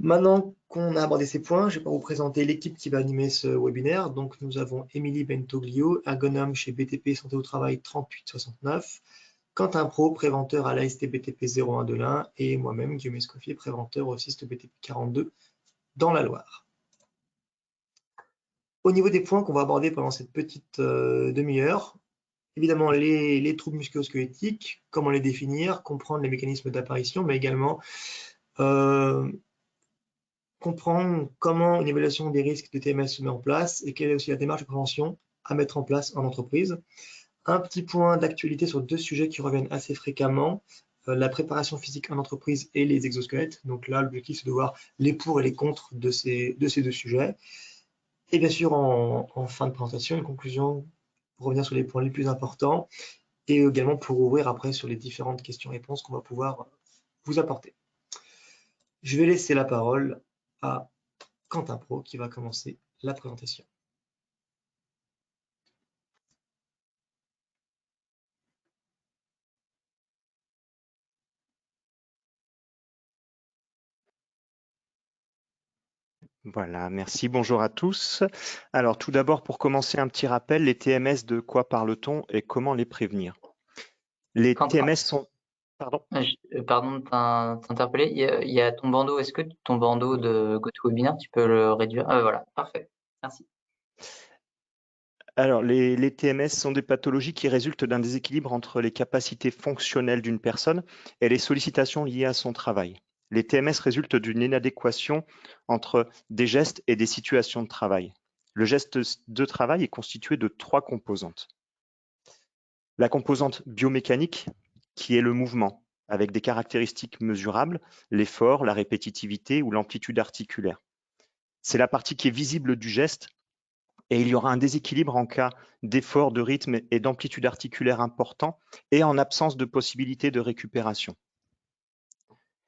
Maintenant qu'on a abordé ces points, je vais vous présenter l'équipe qui va animer ce webinaire. Donc, nous avons Émilie Bentoglio, ergonome chez BTP Santé au Travail 3869, Quentin Pro, préventeur à l'AST BTP 01 de l'Ain, et moi-même, Guillaume Escoffier, préventeur au CIST BTP 42 dans la Loire. Au niveau des points qu'on va aborder pendant cette petite demi-heure, évidemment les troubles musculo-squelettiques, comment les définir, comprendre les mécanismes d'apparition, mais également comprendre comment une évaluation des risques de TMS se met en place et quelle est aussi la démarche de prévention à mettre en place en entreprise. Un petit point d'actualité sur deux sujets qui reviennent assez fréquemment, la préparation physique en entreprise et les exosquelettes. Donc là, l'objectif, c'est de voir les pour et les contre de ces deux sujets. Et bien sûr, en fin de présentation, une conclusion pour revenir sur les points les plus importants et également pour ouvrir après sur les différentes questions-réponses qu'on va pouvoir vous apporter. Je vais laisser la parole à Quentin Pro qui va commencer la présentation. Voilà, merci, bonjour à tous. Alors tout d'abord, pour commencer, un petit rappel, les TMS, de quoi parle-t-on et comment les prévenir? Les Quentin, TMS sont... Pardon? pardon de t'interpeller. Il y a ton bandeau. Est-ce que ton bandeau de GoToWebinar, tu peux le réduire? Ah, voilà, parfait. Merci. Alors, les TMS sont des pathologies qui résultent d'un déséquilibre entre les capacités fonctionnelles d'une personne et les sollicitations liées à son travail. Les TMS résultent d'une inadéquation entre des gestes et des situations de travail. Le geste de travail est constitué de 3 composantes. La composante biomécanique, qui est le mouvement, avec des caractéristiques mesurables, l'effort, la répétitivité ou l'amplitude articulaire. C'est la partie qui est visible du geste, et il y aura un déséquilibre en cas d'effort, de rythme et d'amplitude articulaire important et en absence de possibilité de récupération.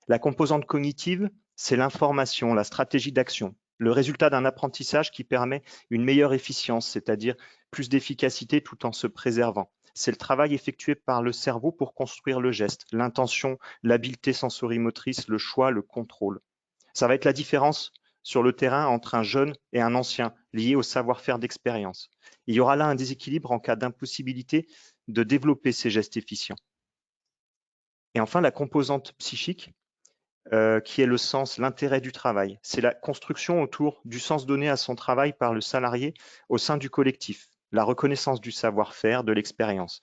La composante cognitive, c'est l'information, la stratégie d'action, le résultat d'un apprentissage qui permet une meilleure efficience, c'est-à-dire plus d'efficacité tout en se préservant. C'est le travail effectué par le cerveau pour construire le geste, l'intention, l'habileté sensorimotrice, le choix, le contrôle. Ça va être la différence sur le terrain entre un jeune et un ancien, lié au savoir-faire d'expérience. Il y aura là un déséquilibre en cas d'impossibilité de développer ces gestes efficients. Et enfin, la composante psychique, qui est le sens, l'intérêt du travail. C'est la construction autour du sens donné à son travail par le salarié au sein du collectif, la reconnaissance du savoir-faire, de l'expérience.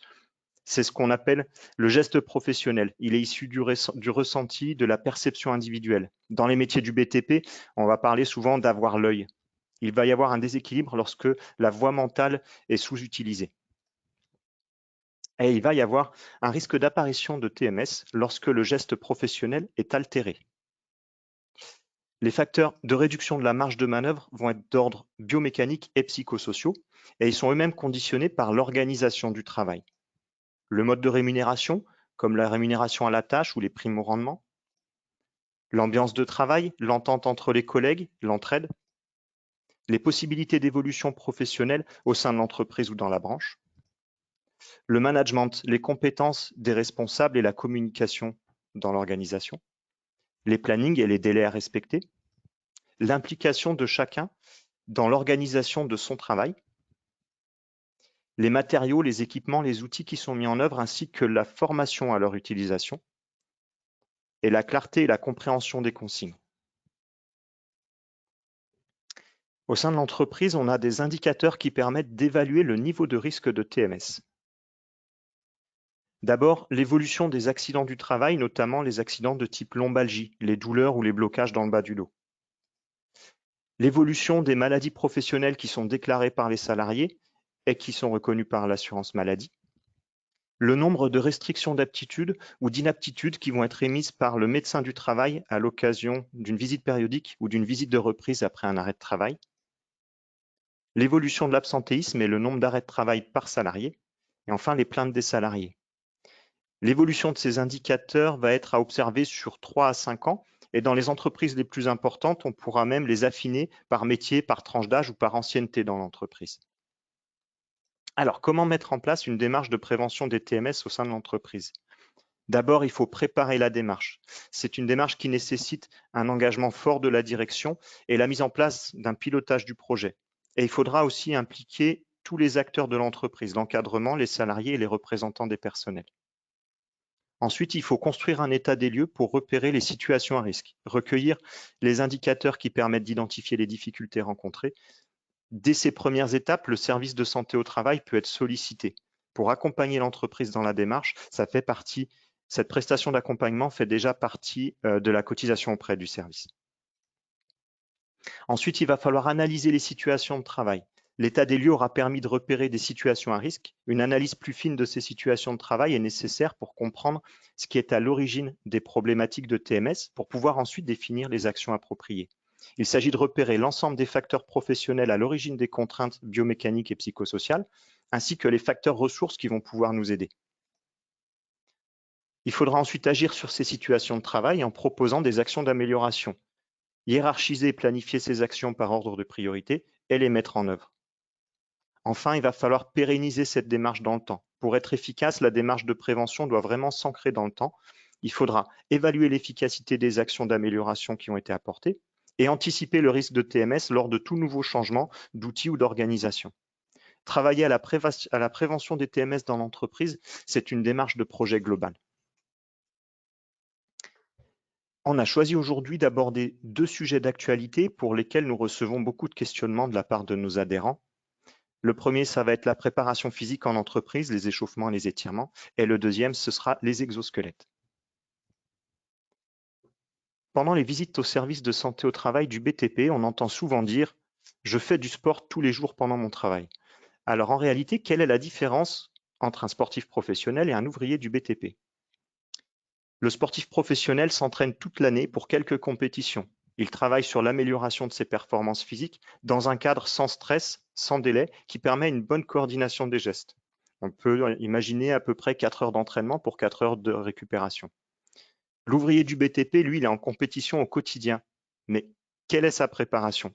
C'est ce qu'on appelle le geste professionnel. Il est issu du ressenti, de la perception individuelle. Dans les métiers du BTP, on va parler souvent d'avoir l'œil. Il va y avoir un déséquilibre lorsque la voix mentale est sous-utilisée. Et il va y avoir un risque d'apparition de TMS lorsque le geste professionnel est altéré. Les facteurs de réduction de la marge de manœuvre vont être d'ordre biomécanique et psychosociaux, et ils sont eux-mêmes conditionnés par l'organisation du travail. Le mode de rémunération, comme la rémunération à la tâche ou les primes au rendement. L'ambiance de travail, l'entente entre les collègues, l'entraide. Les possibilités d'évolution professionnelle au sein de l'entreprise ou dans la branche. Le management, les compétences des responsables et la communication dans l'organisation. Les plannings et les délais à respecter. L'implication de chacun dans l'organisation de son travail. Les matériaux, les équipements, les outils qui sont mis en œuvre, ainsi que la formation à leur utilisation. Et la clarté et la compréhension des consignes. Au sein de l'entreprise, on a des indicateurs qui permettent d'évaluer le niveau de risque de TMS. D'abord, l'évolution des accidents du travail, notamment les accidents de type lombalgie, les douleurs ou les blocages dans le bas du dos. L'évolution des maladies professionnelles qui sont déclarées par les salariés et qui sont reconnues par l'assurance maladie. Le nombre de restrictions d'aptitude ou d'inaptitude qui vont être émises par le médecin du travail à l'occasion d'une visite périodique ou d'une visite de reprise après un arrêt de travail. L'évolution de l'absentéisme et le nombre d'arrêts de travail par salarié. Et enfin, les plaintes des salariés. L'évolution de ces indicateurs va être à observer sur 3 à 5 ans. Et dans les entreprises les plus importantes, on pourra même les affiner par métier, par tranche d'âge ou par ancienneté dans l'entreprise. Alors, comment mettre en place une démarche de prévention des TMS au sein de l'entreprise? D'abord, il faut préparer la démarche. C'est une démarche qui nécessite un engagement fort de la direction et la mise en place d'un pilotage du projet. Et il faudra aussi impliquer tous les acteurs de l'entreprise, l'encadrement, les salariés et les représentants des personnels. Ensuite, il faut construire un état des lieux pour repérer les situations à risque, recueillir les indicateurs qui permettent d'identifier les difficultés rencontrées. Dès ces premières étapes, le service de santé au travail peut être sollicité pour accompagner l'entreprise dans la démarche. Cette prestation d'accompagnement fait déjà partie de la cotisation auprès du service. Ensuite, il va falloir analyser les situations de travail. L'état des lieux aura permis de repérer des situations à risque. Une analyse plus fine de ces situations de travail est nécessaire pour comprendre ce qui est à l'origine des problématiques de TMS pour pouvoir ensuite définir les actions appropriées. Il s'agit de repérer l'ensemble des facteurs professionnels à l'origine des contraintes biomécaniques et psychosociales, ainsi que les facteurs ressources qui vont pouvoir nous aider. Il faudra ensuite agir sur ces situations de travail en proposant des actions d'amélioration, hiérarchiser et planifier ces actions par ordre de priorité et les mettre en œuvre. Enfin, il va falloir pérenniser cette démarche dans le temps. Pour être efficace, la démarche de prévention doit vraiment s'ancrer dans le temps. Il faudra évaluer l'efficacité des actions d'amélioration qui ont été apportées et anticiper le risque de TMS lors de tout nouveau changement d'outils ou d'organisation. Travailler à la prévention des TMS dans l'entreprise, c'est une démarche de projet global. On a choisi aujourd'hui d'aborder 2 sujets d'actualité pour lesquels nous recevons beaucoup de questionnements de la part de nos adhérents. Le premier, ça va être la préparation physique en entreprise, les échauffements et les étirements. Et le deuxième, ce sera les exosquelettes. Pendant les visites au service de santé au travail du BTP, on entend souvent dire « je fais du sport tous les jours pendant mon travail ». Alors en réalité, quelle est la différence entre un sportif professionnel et un ouvrier du BTP? Le sportif professionnel s'entraîne toute l'année pour quelques compétitions. Il travaille sur l'amélioration de ses performances physiques dans un cadre sans stress, sans délai, qui permet une bonne coordination des gestes. On peut imaginer à peu près 4 heures d'entraînement pour 4 heures de récupération. L'ouvrier du BTP, lui, il est en compétition au quotidien. Mais quelle est sa préparation?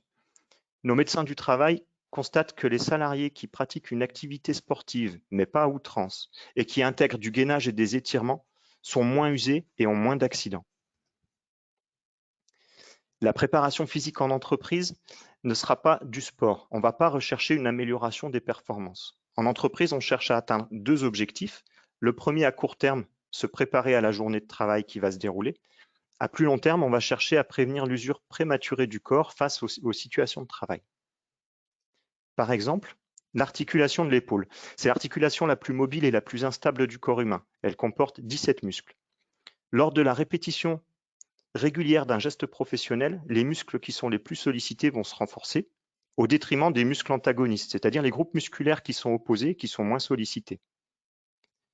Nos médecins du travail constatent que les salariés qui pratiquent une activité sportive, mais pas à outrance, et qui intègrent du gainage et des étirements, sont moins usés et ont moins d'accidents. La préparation physique en entreprise ne sera pas du sport. On ne va pas rechercher une amélioration des performances. En entreprise, on cherche à atteindre 2 objectifs. Le premier, à court terme, se préparer à la journée de travail qui va se dérouler. À plus long terme, on va chercher à prévenir l'usure prématurée du corps face aux situations de travail. Par exemple, l'articulation de l'épaule. C'est l'articulation la plus mobile et la plus instable du corps humain. Elle comporte 17 muscles. Lors de la répétition régulière d'un geste professionnel, les muscles qui sont les plus sollicités vont se renforcer au détriment des muscles antagonistes, c'est-à-dire les groupes musculaires qui sont opposés, qui sont moins sollicités.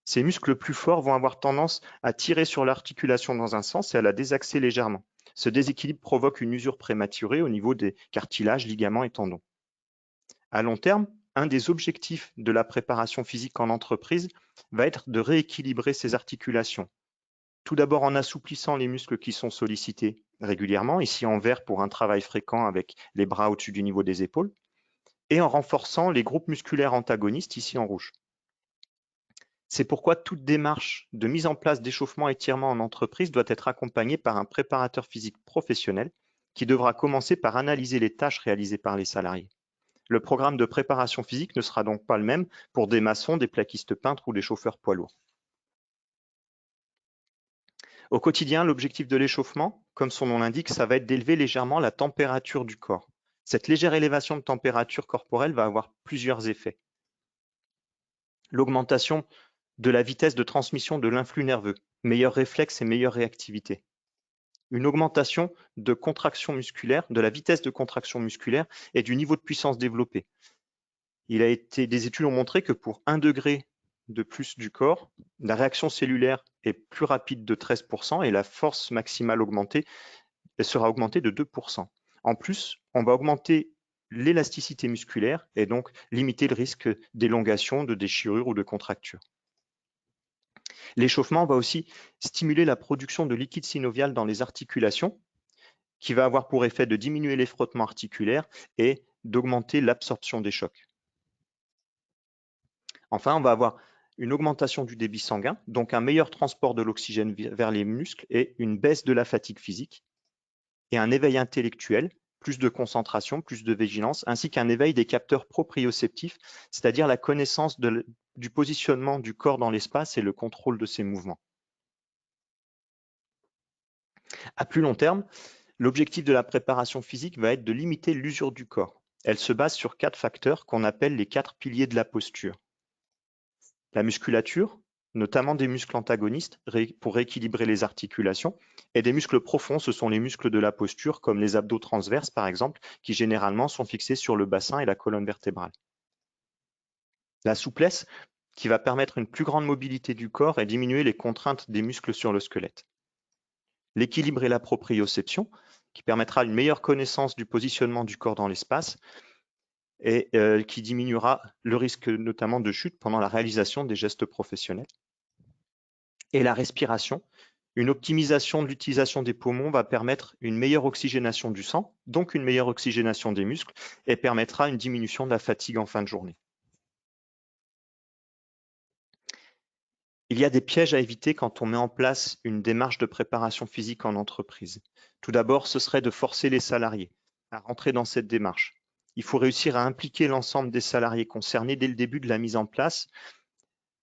Ces muscles plus forts vont avoir tendance à tirer sur l'articulation dans un sens et à la désaxer légèrement. Ce déséquilibre provoque une usure prématurée au niveau des cartilages, ligaments et tendons. À long terme, un des objectifs de la préparation physique en entreprise va être de rééquilibrer ces articulations. Tout d'abord en assouplissant les muscles qui sont sollicités régulièrement, ici en vert pour un travail fréquent avec les bras au-dessus du niveau des épaules, et en renforçant les groupes musculaires antagonistes, ici en rouge. C'est pourquoi toute démarche de mise en place d'échauffement et étirement en entreprise doit être accompagnée par un préparateur physique professionnel qui devra commencer par analyser les tâches réalisées par les salariés. Le programme de préparation physique ne sera donc pas le même pour des maçons, des plaquistes peintres ou des chauffeurs poids lourds. Au quotidien, l'objectif de l'échauffement, comme son nom l'indique, ça va être d'élever légèrement la température du corps. Cette légère élévation de température corporelle va avoir plusieurs effets. L'augmentation de la vitesse de transmission de l'influx nerveux, meilleur réflexe et meilleure réactivité. Une augmentation de contraction musculaire, de la vitesse de contraction musculaire et du niveau de puissance développé. Des études ont montré que pour 1 degré de plus du corps, la réaction cellulaire est plus rapide de 13% et la force maximale augmentée sera augmentée de 2%. En plus, on va augmenter l'élasticité musculaire et donc limiter le risque d'élongation, de déchirure ou de contracture. L'échauffement va aussi stimuler la production de liquide synovial dans les articulations, qui va avoir pour effet de diminuer les frottements articulaires et d'augmenter l'absorption des chocs. Enfin, on va avoir une augmentation du débit sanguin, donc un meilleur transport de l'oxygène vers les muscles et une baisse de la fatigue physique, et un éveil intellectuel, plus de concentration, plus de vigilance, ainsi qu'un éveil des capteurs proprioceptifs, c'est-à-dire la connaissance du positionnement du corps dans l'espace et le contrôle de ses mouvements. À plus long terme, l'objectif de la préparation physique va être de limiter l'usure du corps. Elle se base sur 4 facteurs qu'on appelle les 4 piliers de la posture. La musculature, notamment des muscles antagonistes pour rééquilibrer les articulations, et des muscles profonds, ce sont les muscles de la posture, comme les abdos transverses par exemple, qui généralement sont fixés sur le bassin et la colonne vertébrale. La souplesse, qui va permettre une plus grande mobilité du corps et diminuer les contraintes des muscles sur le squelette. L'équilibre et la proprioception, qui permettra une meilleure connaissance du positionnement du corps dans l'espace et qui diminuera le risque notamment de chute pendant la réalisation des gestes professionnels. Et la respiration, une optimisation de l'utilisation des poumons va permettre une meilleure oxygénation du sang, donc une meilleure oxygénation des muscles, et permettra une diminution de la fatigue en fin de journée. Il y a des pièges à éviter quand on met en place une démarche de préparation physique en entreprise. Tout d'abord, ce serait de forcer les salariés à rentrer dans cette démarche. Il faut réussir à impliquer l'ensemble des salariés concernés dès le début de la mise en place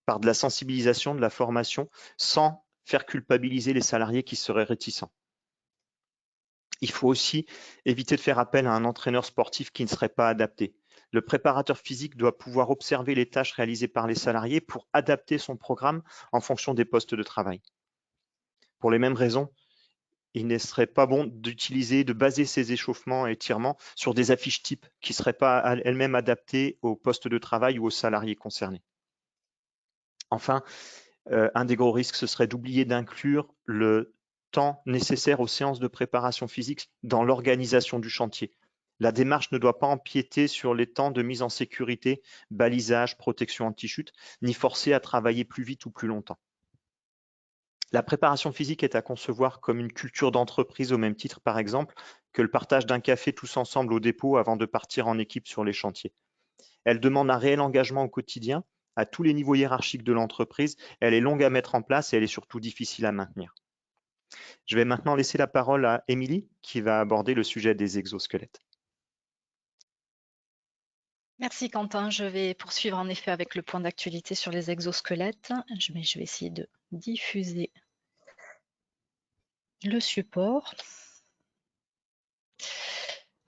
par de la sensibilisation, de la formation, sans faire culpabiliser les salariés qui seraient réticents. Il faut aussi éviter de faire appel à un entraîneur sportif qui ne serait pas adapté. Le préparateur physique doit pouvoir observer les tâches réalisées par les salariés pour adapter son programme en fonction des postes de travail. Pour les mêmes raisons, il ne serait pas bon de baser ces échauffements et étirements sur des affiches types qui ne seraient pas elles-mêmes adaptées au poste de travail ou aux salariés concernés. Enfin, un des gros risques, ce serait d'oublier d'inclure le temps nécessaire aux séances de préparation physique dans l'organisation du chantier. La démarche ne doit pas empiéter sur les temps de mise en sécurité, balisage, protection anti-chute, ni forcer à travailler plus vite ou plus longtemps. La préparation physique est à concevoir comme une culture d'entreprise au même titre, par exemple, que le partage d'un café tous ensemble au dépôt avant de partir en équipe sur les chantiers. Elle demande un réel engagement au quotidien, à tous les niveaux hiérarchiques de l'entreprise. Elle est longue à mettre en place et elle est surtout difficile à maintenir. Je vais maintenant laisser la parole à Émilie qui va aborder le sujet des exosquelettes. Merci Quentin. Je vais poursuivre en effet avec le point d'actualité sur les exosquelettes. Je vais essayer de diffuser le support.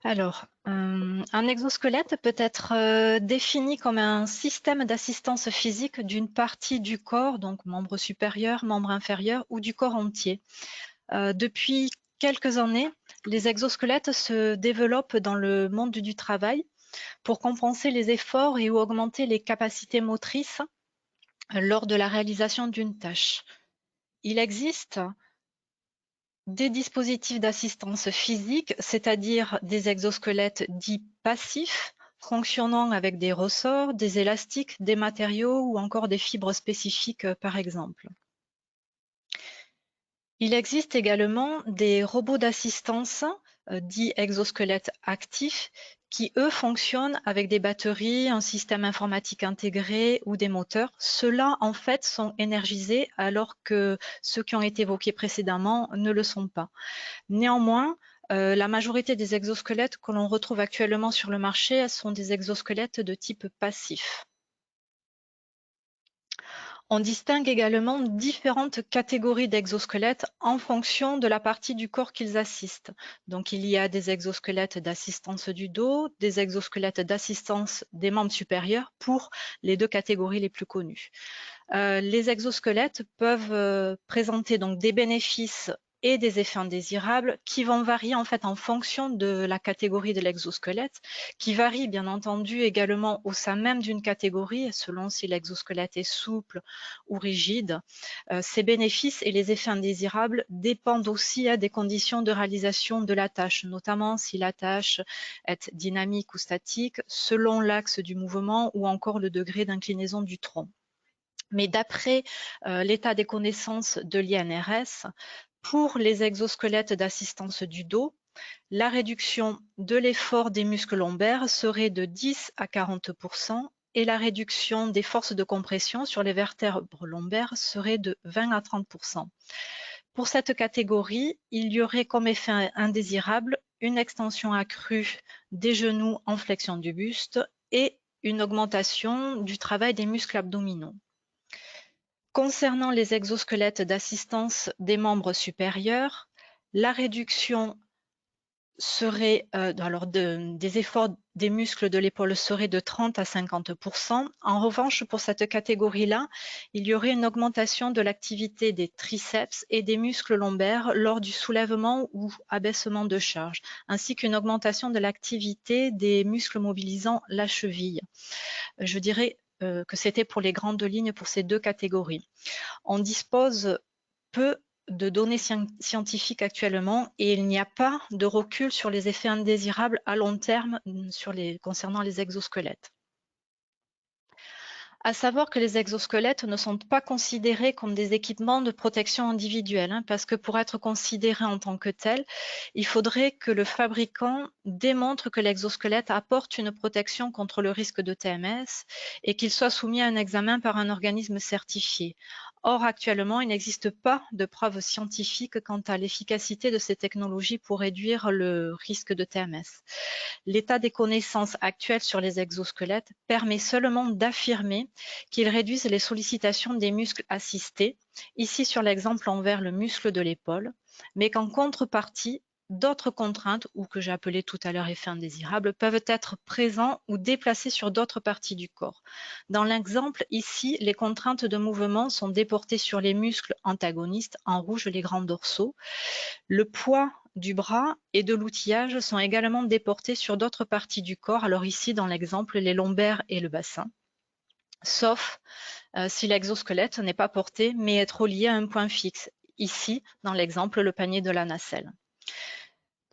Alors, un exosquelette peut être défini comme un système d'assistance physique d'une partie du corps, donc membre supérieur, membre inférieur ou du corps entier. Depuis quelques années, les exosquelettes se développent dans le monde du travail pour compenser les efforts et augmenter les capacités motrices lors de la réalisation d'une tâche. Il existe des dispositifs d'assistance physique, c'est-à-dire des exosquelettes dits passifs, fonctionnant avec des ressorts, des élastiques, des matériaux ou encore des fibres spécifiques, par exemple. Il existe également des robots d'assistance, dits exosquelettes actifs, qui, eux, fonctionnent avec des batteries, un système informatique intégré ou des moteurs. Ceux-là, en fait, sont énergisés alors que ceux qui ont été évoqués précédemment ne le sont pas. Néanmoins, la majorité des exosquelettes que l'on retrouve actuellement sur le marché sont des exosquelettes de type passif. On distingue également différentes catégories d'exosquelettes en fonction de la partie du corps qu'ils assistent. Donc, il y a des exosquelettes d'assistance du dos, des exosquelettes d'assistance des membres supérieurs pour les 2 catégories les plus connues. Les exosquelettes peuvent présenter donc des bénéfices et des effets indésirables qui vont varier en fait en fonction de la catégorie de l'exosquelette, qui varie bien entendu également au sein même d'une catégorie selon si l'exosquelette est souple ou rigide. Ces bénéfices et les effets indésirables dépendent aussi des conditions de réalisation de la tâche, notamment si la tâche est dynamique ou statique, selon l'axe du mouvement ou encore le degré d'inclinaison du tronc. Mais d'après l'état des connaissances de l'INRS, pour les exosquelettes d'assistance du dos, la réduction de l'effort des muscles lombaires serait de 10 à 40% et la réduction des forces de compression sur les vertèbres lombaires serait de 20 à 30%. Pour cette catégorie, il y aurait comme effet indésirable une extension accrue des genoux en flexion du buste et une augmentation du travail des muscles abdominaux. Concernant les exosquelettes d'assistance des membres supérieurs, la réduction serait des efforts des muscles de l'épaule serait de 30 à 50%. En revanche, pour cette catégorie-là, il y aurait une augmentation de l'activité des triceps et des muscles lombaires lors du soulèvement ou abaissement de charge, ainsi qu'une augmentation de l'activité des muscles mobilisant la cheville. Je dirais que c'était pour les grandes lignes pour ces deux catégories. On dispose peu de données scientifiques actuellement et il n'y a pas de recul sur les effets indésirables à long terme concernant les exosquelettes. À savoir que les exosquelettes ne sont pas considérés comme des équipements de protection individuelle, parce que pour être considérés en tant que tels, il faudrait que le fabricant démontre que l'exosquelette apporte une protection contre le risque de TMS et qu'il soit soumis à un examen par un organisme certifié. Or, actuellement, il n'existe pas de preuves scientifiques quant à l'efficacité de ces technologies pour réduire le risque de TMS. L'état des connaissances actuelles sur les exosquelettes permet seulement d'affirmer qu'ils réduisent les sollicitations des muscles assistés, ici sur l'exemple envers le muscle de l'épaule, mais qu'en contrepartie, d'autres contraintes, ou que j'ai appelées tout à l'heure effets indésirables, peuvent être présents ou déplacés sur d'autres parties du corps. Dans l'exemple ici, les contraintes de mouvement sont déportées sur les muscles antagonistes, en rouge les grands dorsaux. Le poids du bras et de l'outillage sont également déportés sur d'autres parties du corps, alors ici dans l'exemple les lombaires et le bassin, sauf si l'exosquelette n'est pas porté mais est relié à un point fixe, ici dans l'exemple le panier de la nacelle.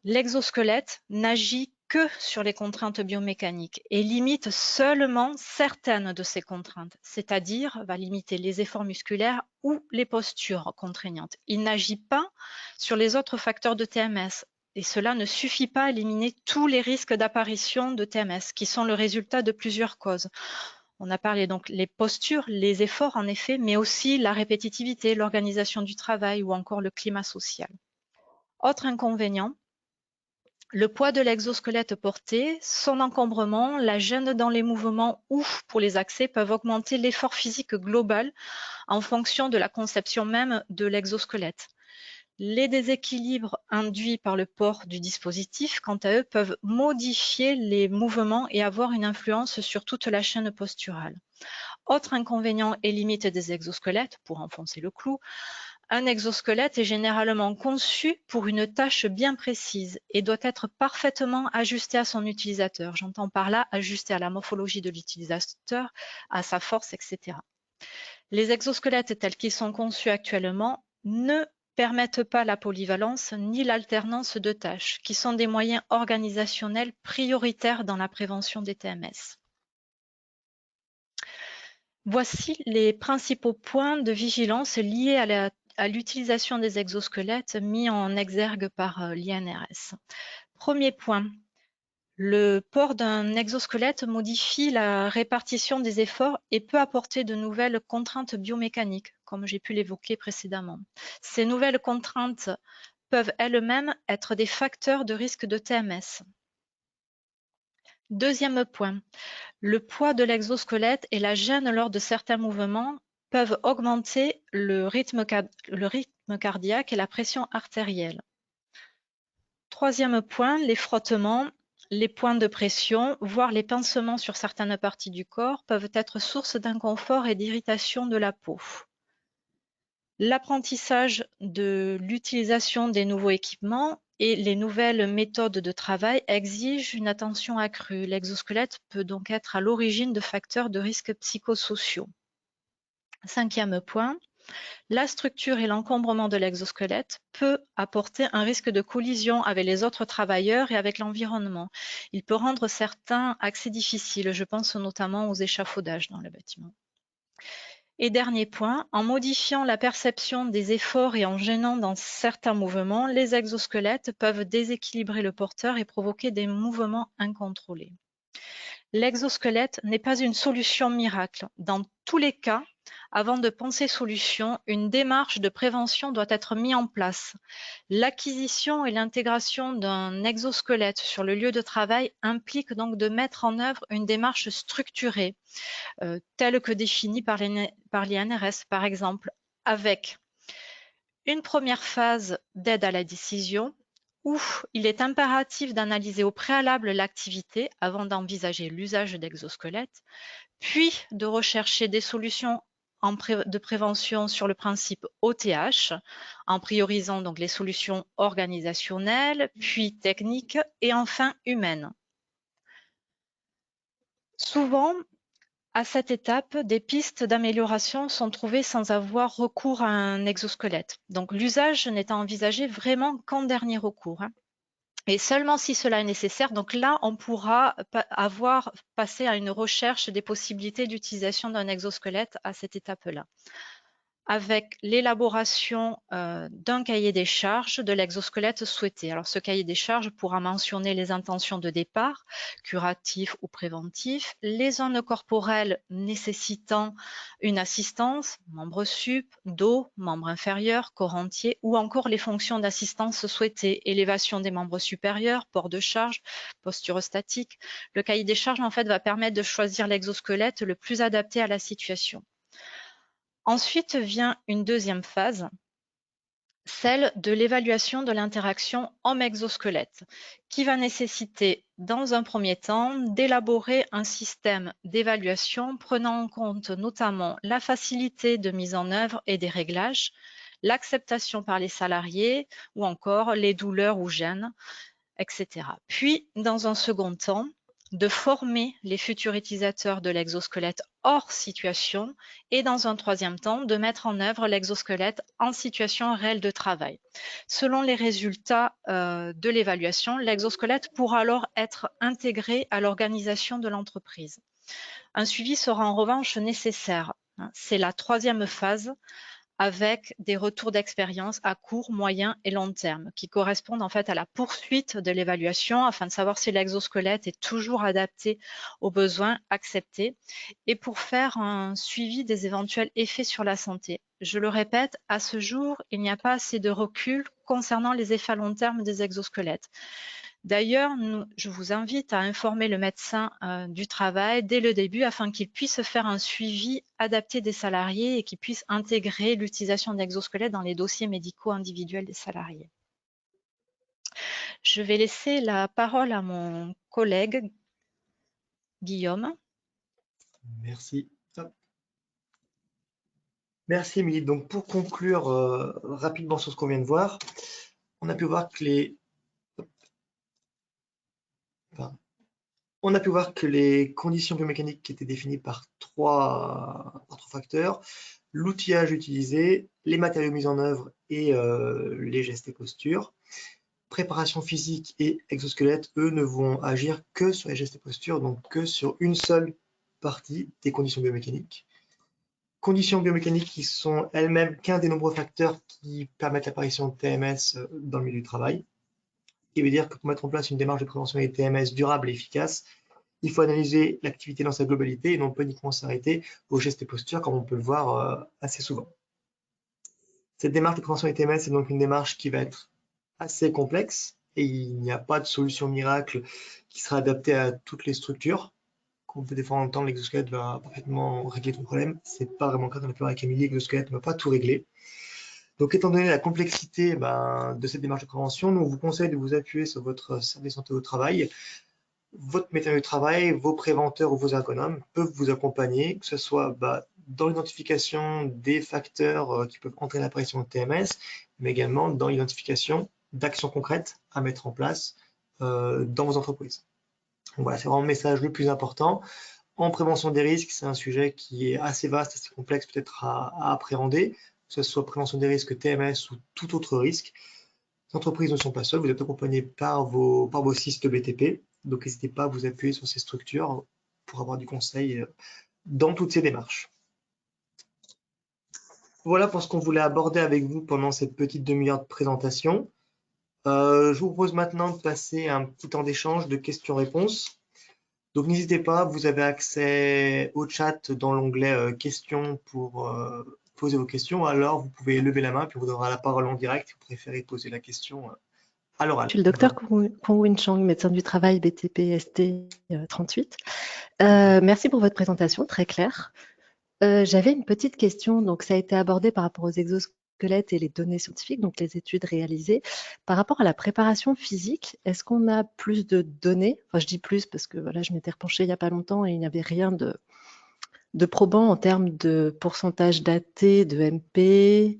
L'exosquelette n'agit que sur les contraintes biomécaniques et limite seulement certaines de ces contraintes, c'est-à-dire va limiter les efforts musculaires ou les postures contraignantes. Il n'agit pas sur les autres facteurs de TMS et cela ne suffit pas à éliminer tous les risques d'apparition de TMS qui sont le résultat de plusieurs causes. On a parlé donc les postures, les efforts en effet, mais aussi la répétitivité, l'organisation du travail ou encore le climat social. Autre inconvénient, le poids de l'exosquelette porté, son encombrement, la gêne dans les mouvements ou pour les accès peuvent augmenter l'effort physique global en fonction de la conception même de l'exosquelette. Les déséquilibres induits par le port du dispositif, quant à eux, peuvent modifier les mouvements et avoir une influence sur toute la chaîne posturale. Autre inconvénient et limite des exosquelettes, pour enfoncer le clou, un exosquelette est généralement conçu pour une tâche bien précise et doit être parfaitement ajusté à son utilisateur. J'entends par là ajusté à la morphologie de l'utilisateur, à sa force, etc. Les exosquelettes tels qu'ils sont conçus actuellement ne permettent pas la polyvalence ni l'alternance de tâches, qui sont des moyens organisationnels prioritaires dans la prévention des TMS. Voici les principaux points de vigilance liés à l'utilisation des exosquelettes mis en exergue par l'INRS. Premier point, le port d'un exosquelette modifie la répartition des efforts et peut apporter de nouvelles contraintes biomécaniques, comme j'ai pu l'évoquer précédemment. Ces nouvelles contraintes peuvent elles-mêmes être des facteurs de risque de TMS. Deuxième point, le poids de l'exosquelette et la gêne lors de certains mouvements peuvent augmenter le rythme cardiaque et la pression artérielle. Troisième point, les frottements, les points de pression, voire les pincements sur certaines parties du corps peuvent être source d'inconfort et d'irritation de la peau. L'apprentissage de l'utilisation des nouveaux équipements et les nouvelles méthodes de travail exigent une attention accrue. L'exosquelette peut donc être à l'origine de facteurs de risque psychosociaux. Cinquième point, la structure et l'encombrement de l'exosquelette peut apporter un risque de collision avec les autres travailleurs et avec l'environnement. Il peut rendre certains accès difficiles, je pense notamment aux échafaudages dans le bâtiment. Et dernier point, en modifiant la perception des efforts et en gênant dans certains mouvements, les exosquelettes peuvent déséquilibrer le porteur et provoquer des mouvements incontrôlés. L'exosquelette n'est pas une solution miracle. Dans tous les cas, avant de penser solution, une démarche de prévention doit être mise en place. L'acquisition et l'intégration d'un exosquelette sur le lieu de travail implique donc de mettre en œuvre une démarche structurée, telle que définie par l'INRS, par exemple, avec une première phase d'aide à la décision, où il est impératif d'analyser au préalable l'activité avant d'envisager l'usage d'exosquelettes, puis de rechercher des solutions de prévention sur le principe OTH, en priorisant donc les solutions organisationnelles, puis techniques et enfin humaines. Souvent, à cette étape, des pistes d'amélioration sont trouvées sans avoir recours à un exosquelette. Donc l'usage n'étant envisagé vraiment qu'en dernier recours. Et seulement si cela est nécessaire, donc là, on pourra avoir passé à une recherche des possibilités d'utilisation d'un exosquelette à cette étape-là, avec l'élaboration d'un cahier des charges de l'exosquelette souhaité. Alors ce cahier des charges pourra mentionner les intentions de départ, curatifs ou préventifs, les zones corporelles nécessitant une assistance, membre sup, dos, membre inférieur, corps entier, ou encore les fonctions d'assistance souhaitées, élévation des membres supérieurs, port de charge, posture statique. Le cahier des charges en fait va permettre de choisir l'exosquelette le plus adapté à la situation. Ensuite vient une deuxième phase, celle de l'évaluation de l'interaction homme-exosquelette, qui va nécessiter, dans un premier temps, d'élaborer un système d'évaluation prenant en compte notamment la facilité de mise en œuvre et des réglages, l'acceptation par les salariés ou encore les douleurs ou gênes, etc. Puis, dans un second temps, de former les futurs utilisateurs de l'exosquelette hors situation et dans un troisième temps, de mettre en œuvre l'exosquelette en situation réelle de travail. Selon les résultats de l'évaluation, l'exosquelette pourra alors être intégré à l'organisation de l'entreprise. Un suivi sera en revanche nécessaire. C'est la troisième phase, avec des retours d'expérience à court, moyen et long terme qui correspondent en fait à la poursuite de l'évaluation afin de savoir si l'exosquelette est toujours adapté aux besoins acceptés et pour faire un suivi des éventuels effets sur la santé. Je le répète, à ce jour, il n'y a pas assez de recul concernant les effets à long terme des exosquelettes. D'ailleurs, je vous invite à informer le médecin du travail dès le début afin qu'il puisse faire un suivi adapté des salariés et qu'il puisse intégrer l'utilisation d'exosquelettes dans les dossiers médicaux individuels des salariés. Je vais laisser la parole à mon collègue Guillaume. Merci. Merci Émilie. Donc pour conclure rapidement sur ce qu'on vient de voir, on a pu voir que les conditions biomécaniques qui étaient définies par trois facteurs, l'outillage utilisé, les matériaux mis en œuvre et les gestes et postures. Préparation physique et exosquelette, eux, ne vont agir que sur les gestes et postures, donc que sur une seule partie des conditions biomécaniques. Conditions biomécaniques qui sont elles-mêmes qu'un des nombreux facteurs qui permettent l'apparition de TMS dans le milieu du travail. Ce qui veut dire que pour mettre en place une démarche de prévention des TMS durable et efficace, il faut analyser l'activité dans sa globalité et non pas uniquement s'arrêter aux gestes et postures comme on peut le voir assez souvent. Cette démarche de prévention des TMS est donc une démarche qui va être assez complexe et il n'y a pas de solution miracle qui sera adaptée à toutes les structures. On peut des fois entendre l'exosquelette va parfaitement régler ton problème. C'est pas vraiment le cas dans la plupart des cas. L'exosquelette ne va pas tout régler. Donc, étant donné la complexité de cette démarche de prévention, nous on vous conseille de vous appuyer sur votre service santé au travail. Votre médecin du travail, vos préventeurs ou vos ergonomes peuvent vous accompagner, que ce soit dans l'identification des facteurs qui peuvent entraîner l'apparition de TMS, mais également dans l'identification d'actions concrètes à mettre en place dans vos entreprises. Donc voilà, c'est vraiment le message le plus important. En prévention des risques, c'est un sujet qui est assez vaste, assez complexe peut-être à appréhender, que ce soit prévention des risques TMS ou tout autre risque. Les entreprises ne sont pas seules, vous êtes accompagnés par vos CIST BTP, donc n'hésitez pas à vous appuyer sur ces structures pour avoir du conseil dans toutes ces démarches. Voilà pour ce qu'on voulait aborder avec vous pendant cette petite demi-heure de présentation. Je vous propose maintenant de passer à un petit temps d'échange de questions-réponses. Donc n'hésitez pas, vous avez accès au chat dans l'onglet questions pour poser vos questions. Alors vous pouvez lever la main, puis on vous donnera la parole en direct si vous préférez poser la question à l'oral. Je suis le docteur Kong-Win Chang, médecin du travail BTP ST 38. Merci pour votre présentation, très claire. J'avais une petite question, donc ça a été abordé par rapport aux exosquelettes et les données scientifiques, donc les études réalisées. Par rapport à la préparation physique, est-ce qu'on a plus de données? Enfin, je dis plus parce que voilà, je m'étais repenchée il n'y a pas longtemps et il n'y avait rien de probant en termes de pourcentage d'AT, de MP,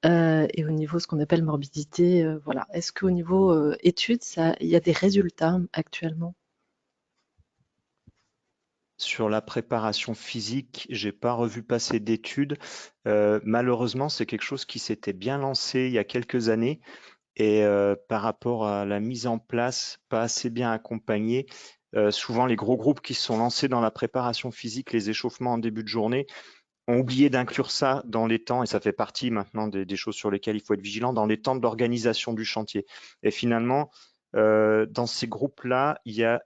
et au niveau ce qu'on appelle morbidité. Voilà. Est-ce qu'au niveau études, il y a des résultats actuellement? Sur la préparation physique, j'ai pas revu passer d'études. Malheureusement, c'est quelque chose qui s'était bien lancé il y a quelques années et par rapport à la mise en place, pas assez bien accompagné. Souvent, les gros groupes qui se sont lancés dans la préparation physique, les échauffements en début de journée, ont oublié d'inclure ça dans les temps, et ça fait partie maintenant des choses sur lesquelles il faut être vigilant, dans les temps de l'organisation du chantier. Et finalement, dans ces groupes-là, il y a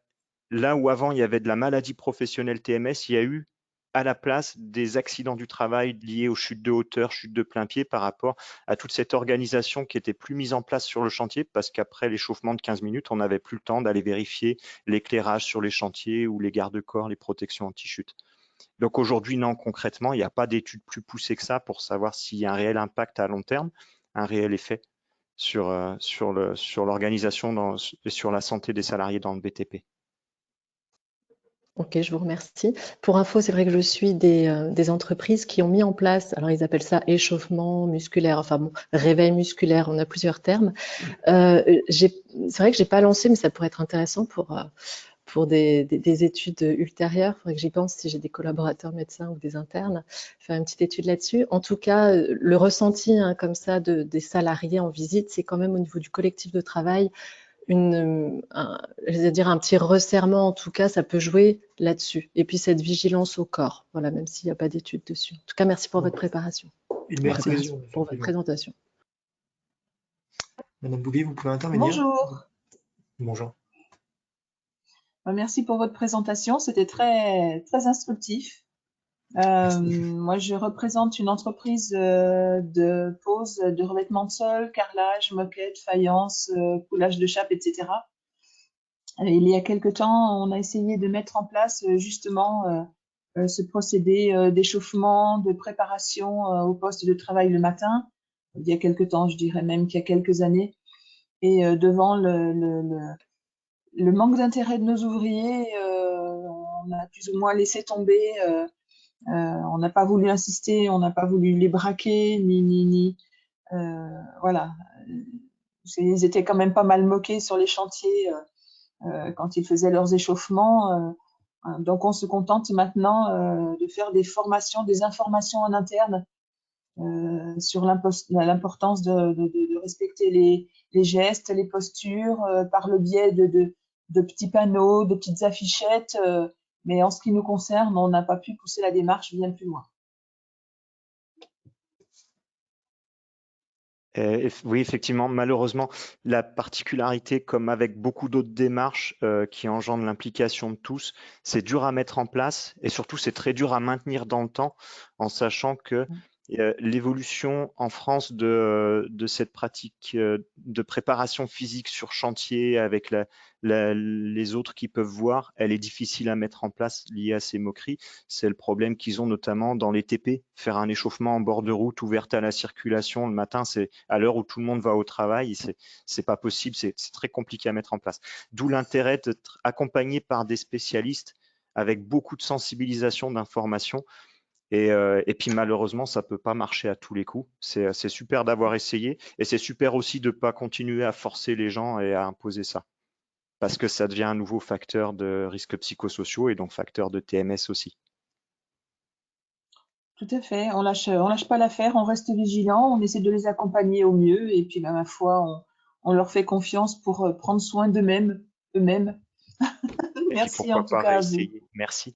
là où avant il y avait de la maladie professionnelle TMS, il y a eu à la place des accidents du travail liés aux chutes de hauteur, chutes de plein pied par rapport à toute cette organisation qui était plus mise en place sur le chantier parce qu'après l'échauffement de 15 minutes, on n'avait plus le temps d'aller vérifier l'éclairage sur les chantiers ou les garde-corps, les protections anti-chute. Donc aujourd'hui, non, concrètement, il n'y a pas d'études plus poussées que ça pour savoir s'il y a un réel impact à long terme, un réel effet sur l'organisation et sur la santé des salariés dans le BTP. Ok, je vous remercie. Pour info, c'est vrai que je suis des entreprises qui ont mis en place, alors ils appellent ça échauffement musculaire, enfin bon, réveil musculaire, on a plusieurs termes. C'est vrai que j'ai pas lancé, mais ça pourrait être intéressant pour des études ultérieures. Il faudrait que j'y pense si j'ai des collaborateurs médecins ou des internes, faire une petite étude là-dessus. En tout cas, le ressenti comme ça des salariés en visite, c'est quand même au niveau du collectif de travail, je vais dire un petit resserrement, en tout cas, ça peut jouer là-dessus. Et puis cette vigilance au corps, voilà, même s'il n'y a pas d'études dessus. En tout cas, merci pour votre préparation. Pour votre présentation. Madame Bouvier, vous pouvez intervenir. Bonjour. Bonjour. Merci pour votre présentation, c'était très, très instructif. Moi, je représente une entreprise de pose de revêtement de sol, carrelage, moquette, faïence, coulage de chape, etc. Il y a quelque temps, on a essayé de mettre en place justement ce procédé d'échauffement, de préparation au poste de travail le matin. Il y a quelque temps, je dirais même qu'il y a quelques années. Et devant le manque d'intérêt de nos ouvriers, on a plus ou moins laissé tomber. On n'a pas voulu insister, on n'a pas voulu les braquer, voilà. Ils étaient quand même pas mal moqués sur les chantiers quand ils faisaient leurs échauffements. Donc on se contente maintenant de faire des formations, des informations en interne sur l'importance de respecter les gestes, les postures, par le biais de petits panneaux, de petites affichettes. Mais en ce qui nous concerne, on n'a pas pu pousser la démarche bien plus loin. Oui, effectivement, malheureusement, la particularité, comme avec beaucoup d'autres démarches qui engendrent l'implication de tous, c'est dur à mettre en place et surtout c'est très dur à maintenir dans le temps en sachant que l'évolution en France de cette pratique de préparation physique sur chantier avec les autres qui peuvent voir, elle est difficile à mettre en place liée à ces moqueries. C'est le problème qu'ils ont notamment dans les TP. Faire un échauffement en bord de route ouverte à la circulation le matin, c'est à l'heure où tout le monde va au travail, c'est pas possible, c'est très compliqué à mettre en place. D'où l'intérêt d'être accompagné par des spécialistes avec beaucoup de sensibilisation, d'information. Et puis malheureusement, ça peut pas marcher à tous les coups. C'est super d'avoir essayé et c'est super aussi de ne pas continuer à forcer les gens et à imposer ça. Parce que ça devient un nouveau facteur de risques psychosociaux et donc facteur de TMS aussi. Tout à fait, on lâche pas l'affaire, on reste vigilant, on essaie de les accompagner au mieux et puis ma foi, on leur fait confiance pour prendre soin d'eux-mêmes. Et Merci puis en pourquoi tout pas cas à vous. réessayer. Merci.